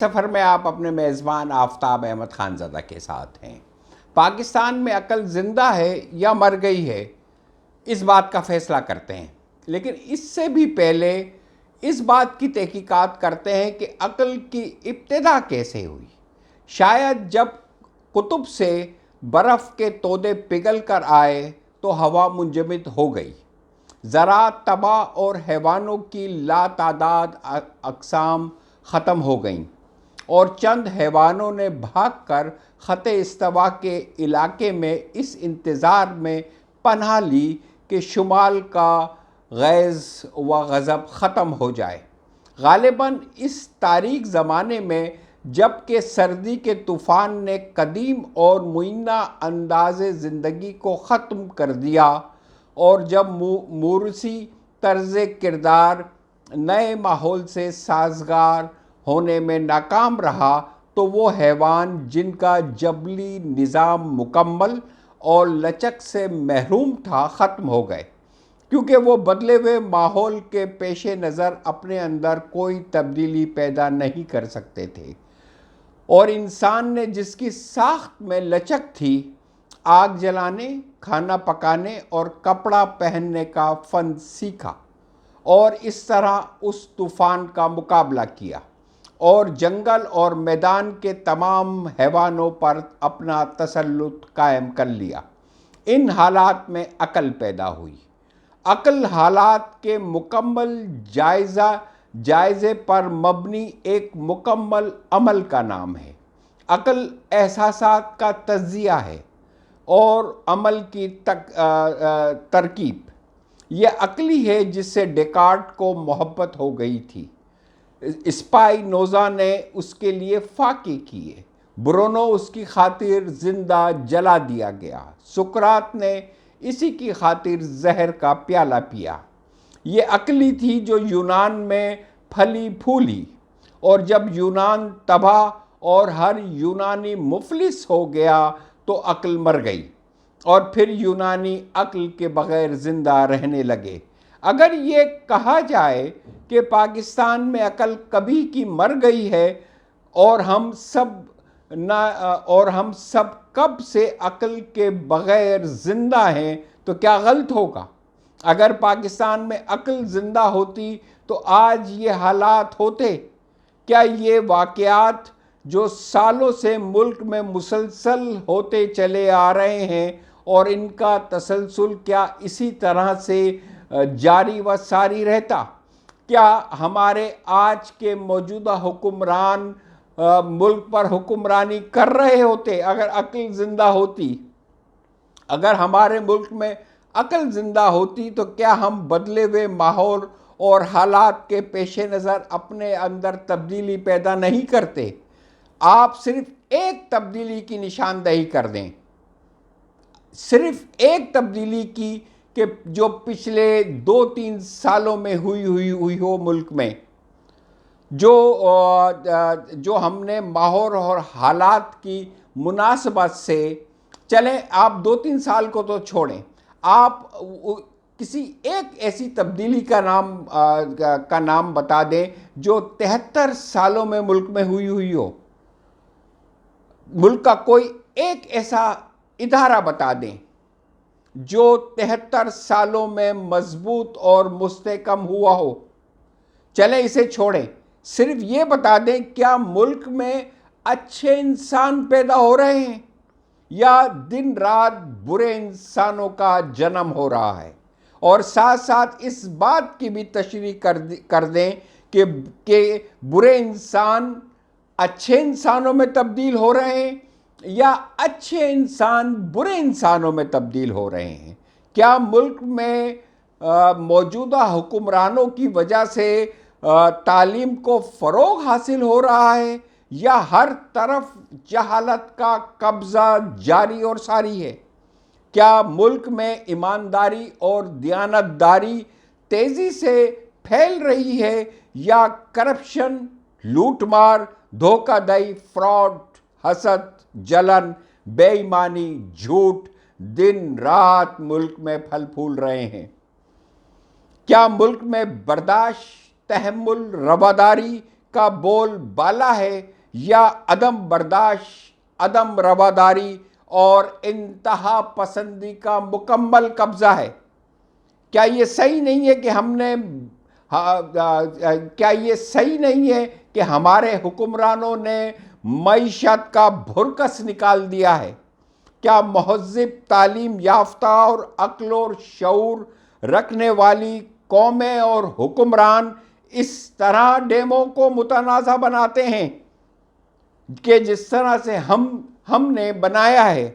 سفر میں آپ اپنے میزبان آفتاب احمد خان زادہ کے ساتھ ہیں۔ پاکستان میں عقل زندہ ہے یا مر گئی ہے، اس بات کا فیصلہ کرتے ہیں، لیکن اس سے بھی پہلے اس بات کی تحقیقات کرتے ہیں کہ عقل کی ابتدا کیسے ہوئی۔ شاید جب قطب سے برف کے تودے پگھل کر آئے تو ہوا منجمد ہو گئی، زراعت تباہ اور حیوانوں کی لاتعداد اقسام ختم ہو گئیں، اور چند حیوانوں نے بھاگ کر خط استوا کے علاقے میں اس انتظار میں پناہ لی کہ شمال کا غیظ و غضب ختم ہو جائے۔ غالباً اس تاریک زمانے میں جب کہ سردی کے طوفان نے قدیم اور معینہ انداز زندگی کو ختم کر دیا، اور جب موروثی طرز کردار نئے ماحول سے سازگار ہونے میں ناکام رہا، تو وہ حیوان جن کا جبلی نظام مکمل اور لچک سے محروم تھا ختم ہو گئے، کیونکہ وہ بدلے ہوئے ماحول کے پیش نظر اپنے اندر کوئی تبدیلی پیدا نہیں کر سکتے تھے، اور انسان نے جس کی ساخت میں لچک تھی، آگ جلانے، کھانا پکانے اور کپڑا پہننے کا فن سیکھا، اور اس طرح اس طوفان کا مقابلہ کیا اور جنگل اور میدان کے تمام حیوانوں پر اپنا تسلط قائم کر لیا۔ ان حالات میں عقل پیدا ہوئی۔ عقل حالات کے مکمل جائزے پر مبنی ایک مکمل عمل کا نام ہے۔ عقل احساسات کا تجزیہ ہے اور عمل کی ترکیب۔ یہ عقلی ہے جس سے ڈیکارٹ کو محبت ہو گئی تھی، اسپائنوزا نے اس کے لیے فاقے کیے، برونو اس کی خاطر زندہ جلا دیا گیا، سقراط نے اسی کی خاطر زہر کا پیالہ پیا۔ یہ عقلی تھی جو یونان میں پھلی پھولی، اور جب یونان تباہ اور ہر یونانی مفلس ہو گیا تو عقل مر گئی، اور پھر یونانی عقل کے بغیر زندہ رہنے لگے۔ اگر یہ کہا جائے کہ پاکستان میں عقل کبھی کی مر گئی ہے اور ہم سب کب سے عقل کے بغیر زندہ ہیں، تو کیا غلط ہوگا؟ اگر پاکستان میں عقل زندہ ہوتی تو آج یہ حالات ہوتے؟ کیا یہ واقعات جو سالوں سے ملک میں مسلسل ہوتے چلے آ رہے ہیں، اور ان کا تسلسل کیا اسی طرح سے جاری و ساری رہتا؟ کیا ہمارے آج کے موجودہ حکمران ملک پر حکمرانی کر رہے ہوتے اگر عقل زندہ ہوتی؟ اگر ہمارے ملک میں عقل زندہ ہوتی تو کیا ہم بدلے ہوئے ماحول اور حالات کے پیش نظر اپنے اندر تبدیلی پیدا نہیں کرتے؟ آپ صرف ایک تبدیلی کی نشاندہی کر دیں، صرف ایک تبدیلی کی کہ جو پچھلے 2-3 سالوں میں ہوئی ہو ملک میں، جو ہم نے ماحول اور حالات کی مناسبت سے، چلیں آپ 2-3 سال کو تو چھوڑیں، آپ کسی ایک ایسی تبدیلی کا نام بتا دیں جو 73 سالوں میں ملک میں ہوئی ہو۔ ملک کا کوئی ایک ایسا ادارہ بتا دیں جو 73 سالوں میں مضبوط اور مستحکم ہوا ہو۔ چلیں اسے چھوڑیں، صرف یہ بتا دیں کیا ملک میں اچھے انسان پیدا ہو رہے ہیں یا دن رات برے انسانوں کا جنم ہو رہا ہے؟ اور ساتھ ساتھ اس بات کی بھی تشریح کر دیں کہ برے انسان اچھے انسانوں میں تبدیل ہو رہے ہیں یا اچھے انسان برے انسانوں میں تبدیل ہو رہے ہیں۔ کیا ملک میں موجودہ حکمرانوں کی وجہ سے تعلیم کو فروغ حاصل ہو رہا ہے یا ہر طرف جہالت کا قبضہ جاری اور ساری ہے؟ کیا ملک میں ایمانداری اور دیانتداری تیزی سے پھیل رہی ہے یا کرپشن، لوٹ مار، دھوکہ دہی، فراڈ، حسد، جلن، بے ایمانی، جھوٹ دن رات ملک میں پھل پھول رہے ہیں؟ کیا ملک میں برداشت، تحمل، رواداری کا بول بالا ہے یا عدم برداشت، عدم رواداری اور انتہا پسندی کا مکمل قبضہ ہے؟ کیا یہ صحیح نہیں ہے کہ کیا یہ صحیح نہیں ہے کہ ہمارے حکمرانوں نے معیشت کا بھرکس نکال دیا ہے؟ کیا مہذب، تعلیم یافتہ اور عقل اور شعور رکھنے والی قومیں اور حکمران اس طرح ڈیموں کو متنازع بناتے ہیں کہ جس طرح سے ہم نے بنایا ہے؟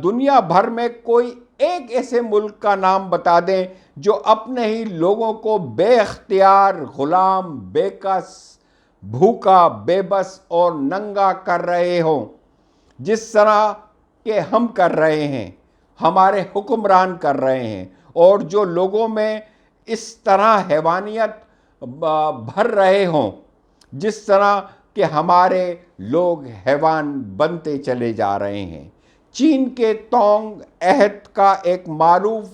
دنیا بھر میں کوئی ایک ایسے ملک کا نام بتا دیں جو اپنے ہی لوگوں کو بے اختیار، غلام، بے کس، بھوکا، بے بس اور ننگا کر رہے ہوں، جس طرح کہ ہم کر رہے ہیں، ہمارے حکمران کر رہے ہیں، اور جو لوگوں میں اس طرح حیوانیت بھر رہے ہوں جس طرح کہ ہمارے لوگ حیوان بنتے چلے جا رہے ہیں۔ چین کے تونگ عہد کا ایک معروف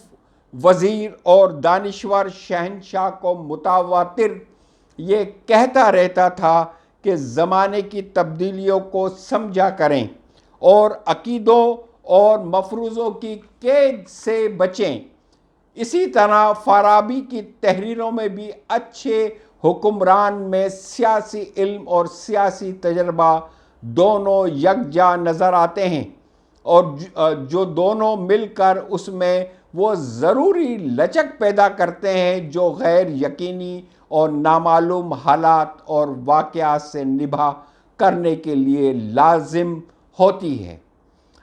وزیر اور دانشور شہنشاہ کو متواتر یہ کہتا رہتا تھا کہ زمانے کی تبدیلیوں کو سمجھا کریں اور عقیدوں اور مفروضوں کی قید سے بچیں۔ اسی طرح فارابی کی تحریروں میں بھی اچھے حکمران میں سیاسی علم اور سیاسی تجربہ دونوں یکجا نظر آتے ہیں، اور جو دونوں مل کر اس میں وہ ضروری لچک پیدا کرتے ہیں جو غیر یقینی اور نامعلوم حالات اور واقعات سے نبھا کرنے کے لیے لازم ہوتی ہے۔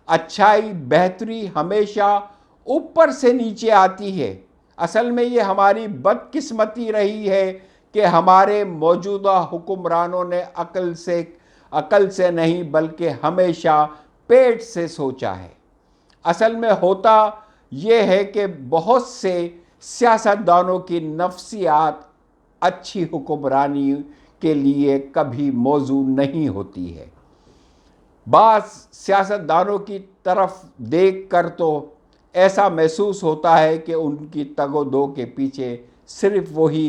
اچھائی، بہتری ہمیشہ اوپر سے نیچے آتی ہے۔ اصل میں یہ ہماری بدقسمتی رہی ہے کہ ہمارے موجودہ حکمرانوں نے عقل سے نہیں بلکہ ہمیشہ پیٹ سے سوچا ہے۔ اصل میں ہوتا یہ ہے کہ بہت سے سیاستدانوں کی نفسیات اچھی حکمرانی کے لیے کبھی موزوں نہیں ہوتی ہے۔ بعض سیاستدانوں کی طرف دیکھ کر تو ایسا محسوس ہوتا ہے کہ ان کی تگ و دو کے پیچھے صرف وہی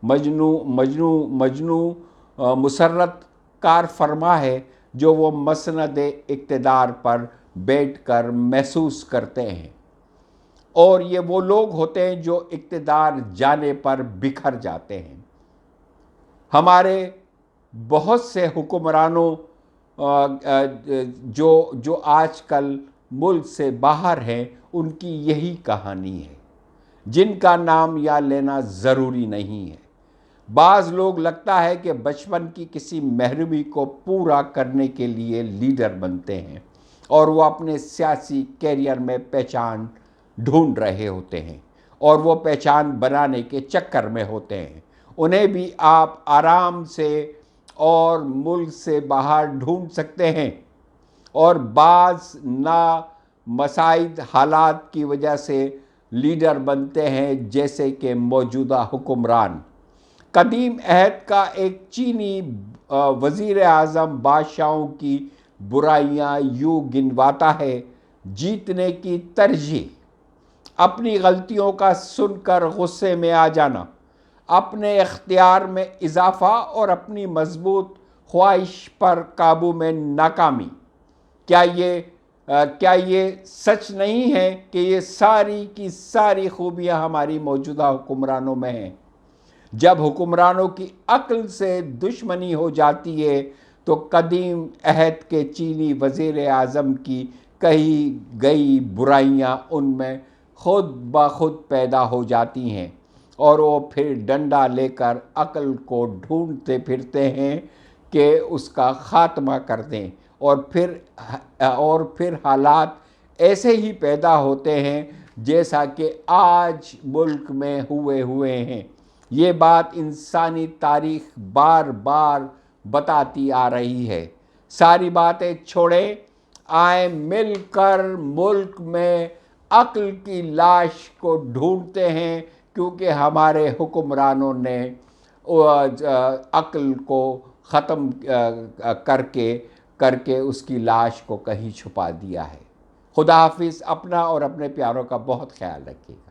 مجنوں مسرت کار فرما ہے جو وہ مسند اقتدار پر بیٹھ کر محسوس کرتے ہیں، اور یہ وہ لوگ ہوتے ہیں جو اقتدار جانے پر بکھر جاتے ہیں۔ ہمارے بہت سے حکمرانوں جو آج کل ملک سے باہر ہیں، ان کی یہی کہانی ہے، جن کا نام یہاں لینا ضروری نہیں ہے۔ بعض لوگ لگتا ہے کہ بچپن کی کسی محرومی کو پورا کرنے کے لیے لیڈر بنتے ہیں، اور وہ اپنے سیاسی کیریئر میں پہچان ڈھونڈ رہے ہوتے ہیں، اور وہ پہچان بنانے کے چکر میں ہوتے ہیں۔ انہیں بھی آپ آرام سے اور ملک سے باہر ڈھونڈ سکتے ہیں، اور بعض نامساعد حالات کی وجہ سے لیڈر بنتے ہیں، جیسے کہ موجودہ حکمران۔ قدیم عہد کا ایک چینی وزیر اعظم بادشاہوں کی برائیاں یوں گنواتا ہے: جیتنے کی ترجیح، اپنی غلطیوں کا سن کر غصے میں آ جانا، اپنے اختیار میں اضافہ اور اپنی مضبوط خواہش پر قابو میں ناکامی۔ کیا یہ سچ نہیں ہے کہ یہ ساری کی ساری خوبیاں ہماری موجودہ حکمرانوں میں ہیں؟ جب حکمرانوں کی عقل سے دشمنی ہو جاتی ہے تو قدیم عہد کے چینی وزیر اعظم کی کہی گئی برائیاں ان میں خود بخود پیدا ہو جاتی ہیں، اور وہ پھر ڈنڈا لے کر عقل کو ڈھونڈتے پھرتے ہیں کہ اس کا خاتمہ کر دیں، اور پھر حالات ایسے ہی پیدا ہوتے ہیں جیسا کہ آج ملک میں ہوئے ہیں۔ یہ بات انسانی تاریخ بار بار بتاتی آ رہی ہے۔ ساری باتیں چھوڑیں، آئیں مل کر ملک میں عقل کی لاش کو ڈھونڈتے ہیں، کیونکہ ہمارے حکمرانوں نے عقل کو ختم کر کے اس کی لاش کو کہیں چھپا دیا ہے۔ خدا حافظ۔ اپنا اور اپنے پیاروں کا بہت خیال رکھیے گا۔